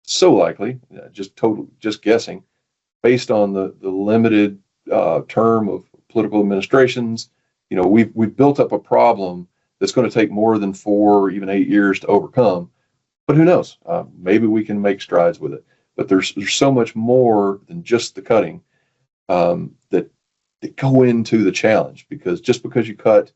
so likely. Just guessing, based on the limited term of political administrations. We've built up a problem that's going to take more than 4 or even 8 years to overcome. But who knows? Maybe we can make strides with it. But there's so much more than just the cutting that go into the challenge. Because just because you cut,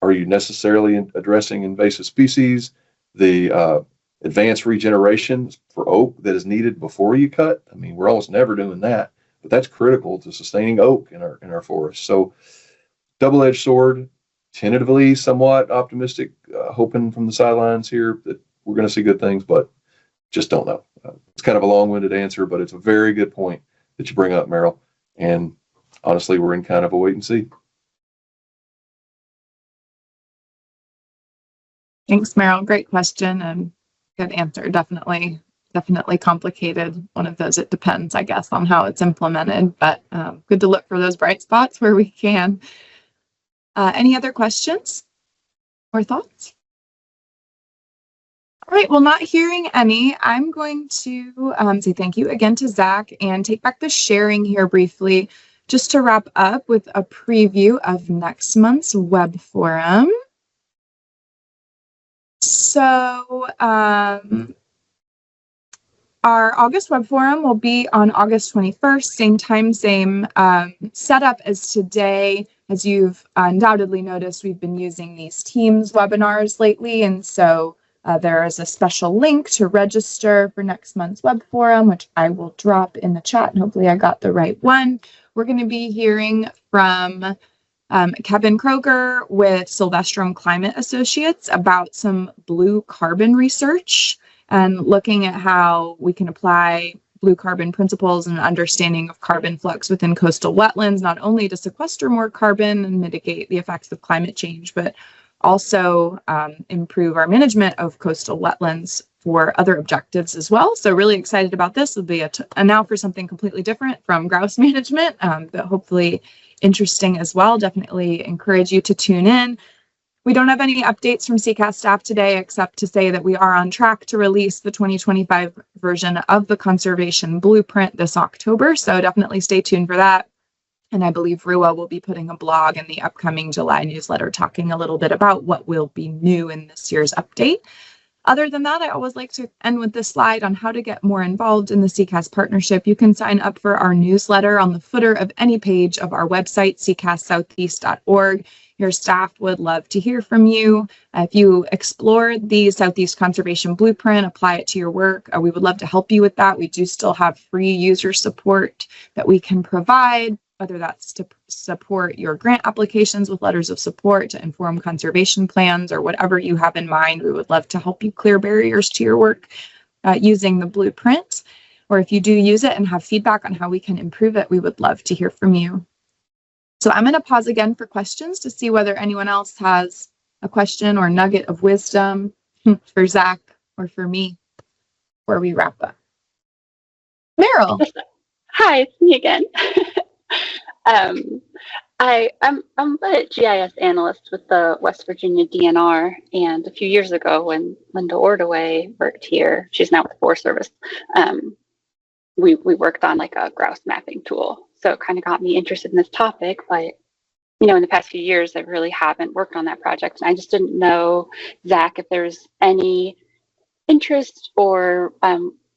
are you necessarily addressing invasive species? The advanced regeneration for oak that is needed before you cut. I mean, we're almost never doing that, but that's critical to sustaining oak in our forests. So, double-edged sword. Tentatively, somewhat optimistic, hoping from the sidelines here that we're going to see good things, but just don't know. It's kind of a long-winded answer, but it's a very good point that you bring up, Meryl. And honestly, we're in kind of a wait and see. Thanks, Meryl. Great question and good answer. Definitely complicated. One of those, it depends, I guess, on how it's implemented, but good to look for those bright spots where we can. Any other questions or thoughts? All right, well, not hearing any, I'm going to say thank you again to Zak and take back the sharing here briefly, just to wrap up with a preview of next month's web forum. So our August web forum will be on August 21st, same time, same setup as today. As you've undoubtedly noticed, we've been using these Teams webinars lately, and so there is a special link to register for next month's web forum, which I will drop in the chat, and hopefully I got the right one. We're going to be hearing from Kevin Kroger with Sylvestrum Climate Associates about some blue carbon research and looking at how we can apply blue carbon principles and understanding of carbon flux within coastal wetlands, not only to sequester more carbon and mitigate the effects of climate change, but also improve our management of coastal wetlands for other objectives as well. So really excited about this. It'll be a now for something completely different from grouse management, but hopefully interesting as well. Definitely encourage you to tune in. We don't have any updates from SECAS staff today, except to say that we are on track to release the 2025 version of the conservation blueprint this October. So definitely stay tuned for that. And I believe RUA will be putting a blog in the upcoming July newsletter talking a little bit about what will be new in this year's update. Other than that, I always like to end with this slide on how to get more involved in the SECAS partnership. You can sign up for our newsletter on the footer of any page of our website, secassoutheast.org. Your staff would love to hear from you. If you explore the Southeast Conservation Blueprint, apply it to your work, we would love to help you with that. We do still have free user support that we can provide, whether that's to support your grant applications with letters of support, to inform conservation plans, or whatever you have in mind. We would love to help you clear barriers to your work using the blueprint. Or if you do use it and have feedback on how we can improve it, we would love to hear from you. So I'm going to pause again for questions to see whether anyone else has a question or nugget of wisdom for Zach or for me before we wrap up. Meryl. Hi, it's me again. I'm a GIS analyst with the West Virginia DNR, and a few years ago when Linda Ordaway worked here, she's now with the Forest Service, we worked on like a grouse mapping tool. So it kind of got me interested in this topic, but in the past few years, I really haven't worked on that project. And I just didn't know, Zach, if there's any interest or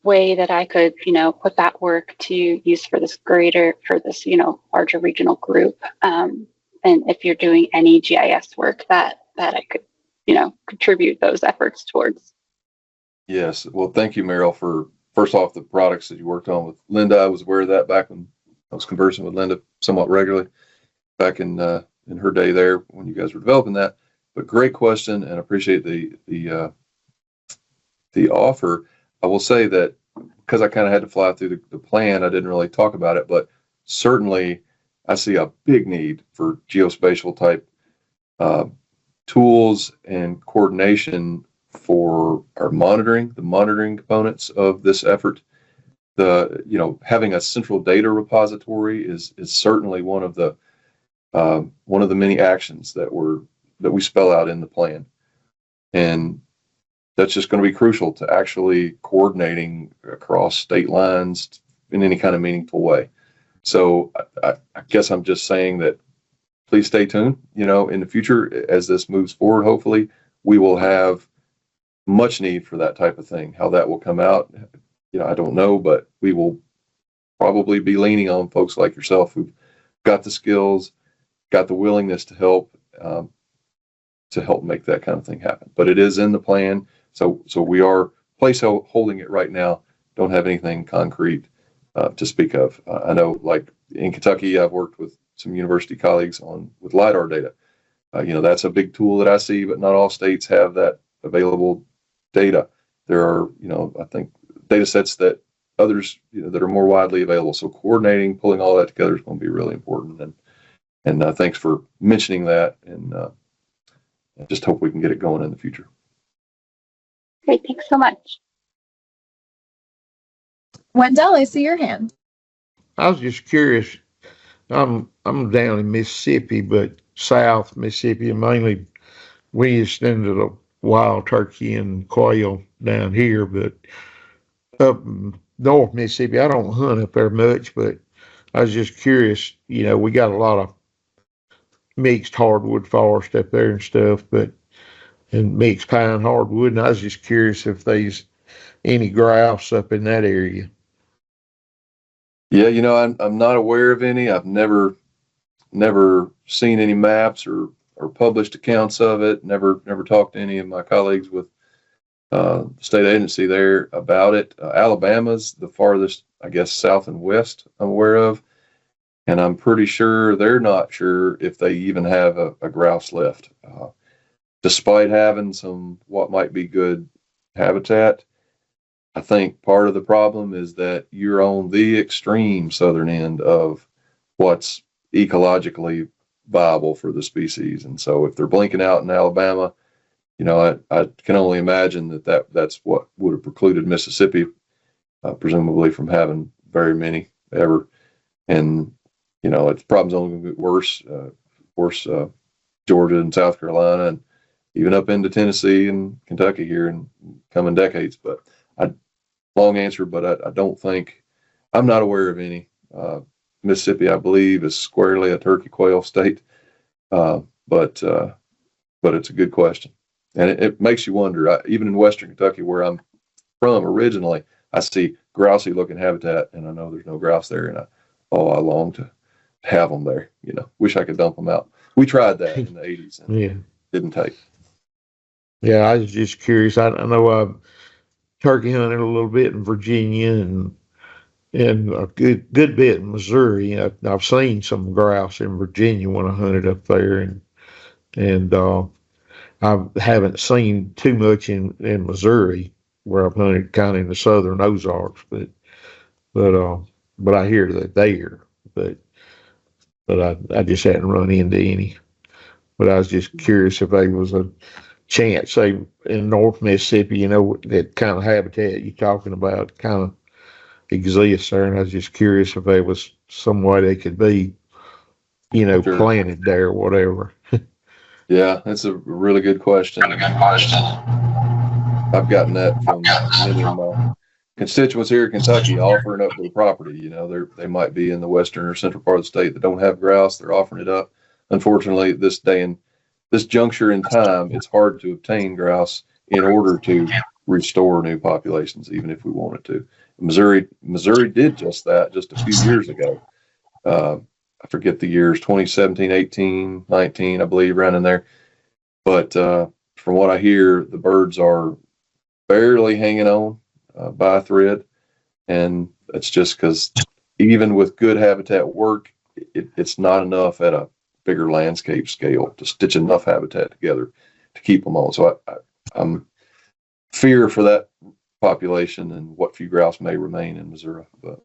way that I could, put that work to use for this larger regional group. And if you're doing any GIS work that I could, contribute those efforts towards. Yes. Well, thank you, Meryl, for first off, the products that you worked on with Linda. I was aware of that back when I was conversing with Linda somewhat regularly back in her day there when you guys were developing that. But great question, and appreciate the offer. I will say that because I kind of had to fly through the plan, I didn't really talk about it, but certainly I see a big need for geospatial type tools and coordination for our monitoring, the monitoring components of this effort. Having a central data repository is certainly one of the many actions that we spell out in the plan, and that's just going to be crucial to actually coordinating across state lines in any kind of meaningful way. So I guess I'm just saying that please stay tuned. In the future as this moves forward, hopefully we will have much need for that type of thing. How that will come out, I don't know, but we will probably be leaning on folks like yourself who've got the skills, got the willingness to help make that kind of thing happen. But it is in the plan, so we are holding it right now. Don't have anything concrete to speak of. I know, like in Kentucky, I've worked with some university colleagues with LiDAR data. That's a big tool that I see, but not all states have that available data. There are, I think, data sets that others, that are more widely available. So coordinating, pulling all that together is going to be really important. And thanks for mentioning that. And I just hope we can get it going in the future. Great, thanks so much. Wendell, I see your hand. I was just curious. I'm down in Mississippi, but South Mississippi, and mainly we used into the wild turkey and quail down here, but up North Mississippi, I don't hunt up there much, but I was just curious, we got a lot of mixed hardwood forest up there and stuff, and mixed pine hardwood, and I was just curious if there's any grouse up in that area. Yeah, I'm not aware of any. I've never seen any maps or published accounts of it. Never talked to any of my colleagues with the state agency there about it. Alabama's the farthest, I guess, south and west I'm aware of, and I'm pretty sure they're not sure if they even have a grouse left, despite having some what might be good habitat. I think part of the problem is that you're on the extreme southern end of what's ecologically viable for the species. And so if they're blinking out in Alabama, I can only imagine that's what would have precluded Mississippi, presumably, from having very many ever. And, it's problem's only going to get worse, Georgia and South Carolina, and even up into Tennessee and Kentucky here in coming decades. But long answer, but I don't think, I'm not aware of any. Mississippi, I believe, is squarely a turkey quail state. But it's a good question. And it makes you wonder, even in Western Kentucky, where I'm from originally, I see grousey looking habitat, and I know there's no grouse there. And I long to have them there. Wish I could dump them out. We tried that in the 80s and didn't take. Yeah, I was just curious. I know I've turkey hunted a little bit in Virginia and a good bit in Missouri. I've seen some grouse in Virginia when I hunted up there, and I haven't seen too much in Missouri where I've hunted kind of in the southern Ozarks, but I hear that there, but I just hadn't run into any. But I was just curious if there was a chance, say in North Mississippi, that kind of habitat you're talking about kind of exists there, and I was just curious if there was some way they could be, Sure. planted there or whatever. Yeah, that's a really good question. I've gotten that from many of my constituents here in Kentucky offering up their property. They might be in the western or central part of the state that don't have grouse. They're offering it up. Unfortunately, this juncture in time, it's hard to obtain grouse in order to restore new populations, even if we wanted to. Missouri did just that just a few years ago. I forget the years, 2017, 18, 19, I believe, around in there. But from what I hear, the birds are barely hanging on by a thread. And it's just because even with good habitat work, it's not enough at a bigger landscape scale to stitch enough habitat together to keep them on. So I'm fear for that population and what few grouse may remain in Missouri. But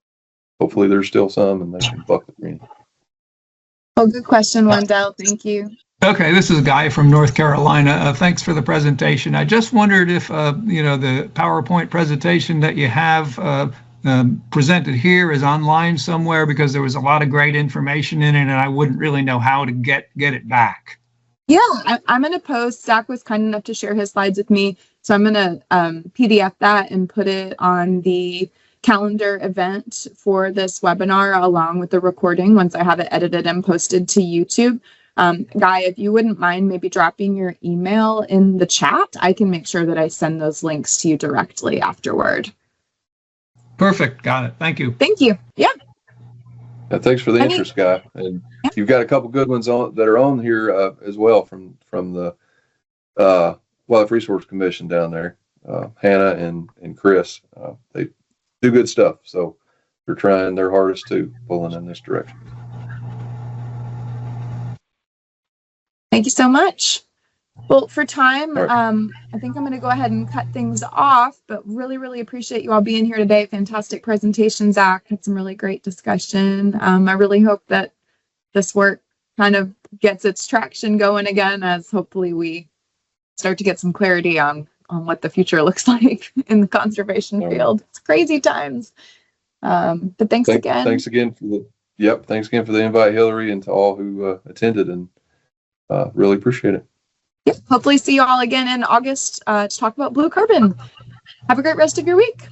hopefully there's still some and they can buck the green. Oh, good question, Wendell. Thank you. Okay, this is Guy from North Carolina. Thanks for the presentation. I just wondered if, the PowerPoint presentation that you have presented here is online somewhere, because there was a lot of great information in it and I wouldn't really know how to get it back. Yeah, I'm going to post. Zach was kind enough to share his slides with me. So I'm going to PDF that and put it on the calendar event for this webinar along with the recording once I have it edited and posted to YouTube. Guy, if you wouldn't mind maybe dropping your email in the chat, I can make sure that I send those links to you directly afterward. Perfect. Got it. Thank you. Thank you. Yeah. Thanks for the interest, Guy. And you've got a couple good ones that are on here as well from the Wildlife Resource Commission down there. Hannah and Chris, they do good stuff. So they're trying their hardest to pulling in this direction. Thank you so much. Well, for time, Right. I think I'm going to go ahead and cut things off, but really, really appreciate you all being here today. Fantastic presentation, Zach. Had some really great discussion. I really hope that this work kind of gets its traction going again, as hopefully we start to get some clarity on what the future looks like in the conservation field. It's crazy times. But thanks again. Thanks again for the invite, Hillary, and to all who attended, and really appreciate it. Yep. Hopefully see you all again in August to talk about blue carbon. Have a great rest of your week.